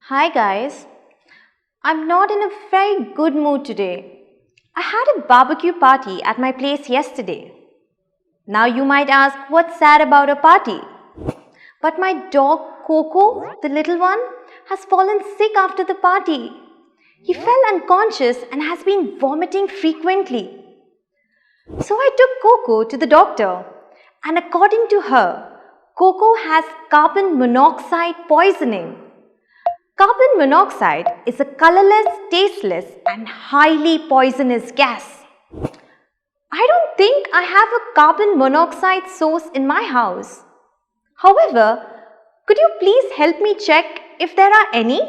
Hi guys, I'm not in a very good mood today. I had a barbecue party at my place yesterday. Now you might ask what's sad about a party. But my dog Coco, the little one, has fallen sick after the party. He fell unconscious and has been vomiting frequently. So I took Coco to the doctor, and according to her, Coco has carbon monoxide poisoning. Carbon monoxide is a colorless, tasteless and highly poisonous gas. I don't think I have a carbon monoxide source in my house. However, could you please help me check if there are any?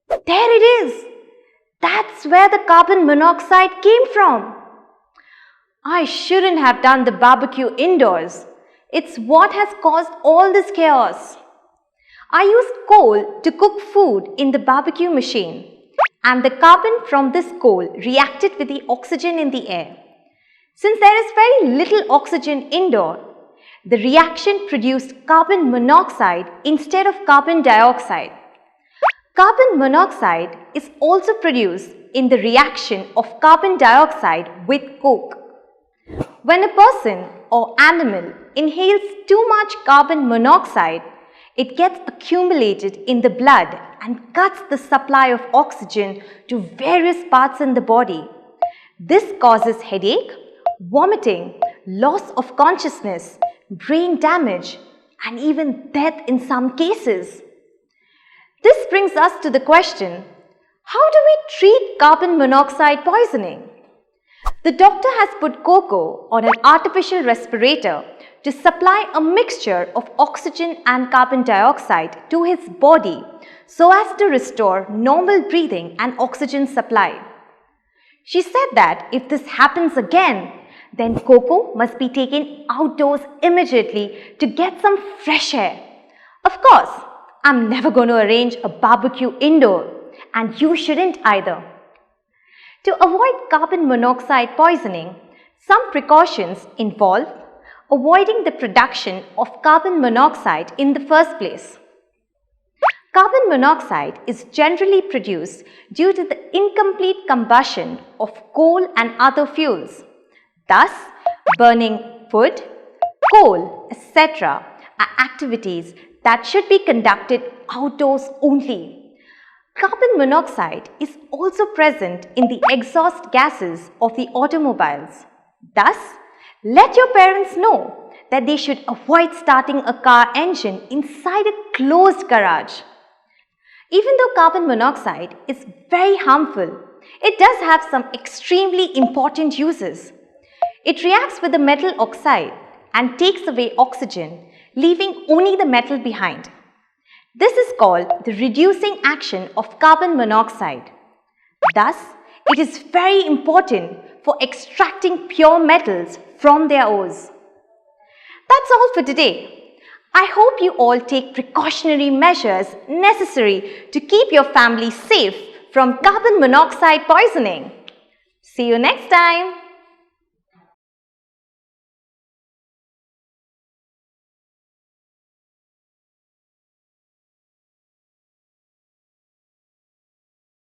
There it is! That's where the carbon monoxide came from. I shouldn't have done the barbecue indoors. It's what has caused all this chaos. I used coal to cook food in the barbecue machine, and the carbon from this coal reacted with the oxygen in the air. Since there is very little oxygen indoor, the reaction produced carbon monoxide instead of carbon dioxide. Carbon monoxide is also produced in the reaction of carbon dioxide with coke. When a person or animal inhales too much carbon monoxide, it gets accumulated in the blood and cuts the supply of oxygen to various parts in the body. This causes headache, vomiting, loss of consciousness, brain damage, and even death in some cases. This brings us to the question, how do we treat carbon monoxide poisoning? The doctor has put Coco on an artificial respirator to supply a mixture of oxygen and carbon dioxide to his body so as to restore normal breathing and oxygen supply. She said that if this happens again, then Coco must be taken outdoors immediately to get some fresh air. Of course, I'm never going to arrange a barbecue indoor, and you shouldn't either. To avoid carbon monoxide poisoning, some precautions involve avoiding the production of carbon monoxide in the first place. Carbon monoxide is generally produced due to the incomplete combustion of coal and other fuels. Thus, burning wood, coal, etc. are activities that should be conducted outdoors only. Carbon monoxide is also present in the exhaust gases of the automobiles. Thus, let your parents know that they should avoid starting a car engine inside a closed garage. Even though carbon monoxide is very harmful, it does have some extremely important uses. It reacts with the metal oxide and takes away oxygen, leaving only the metal behind. This is called the reducing action of carbon monoxide. Thus, it is very important for extracting pure metals from their ores. That's all for today. I hope you all take precautionary measures necessary to keep your family safe from carbon monoxide poisoning. See you next time.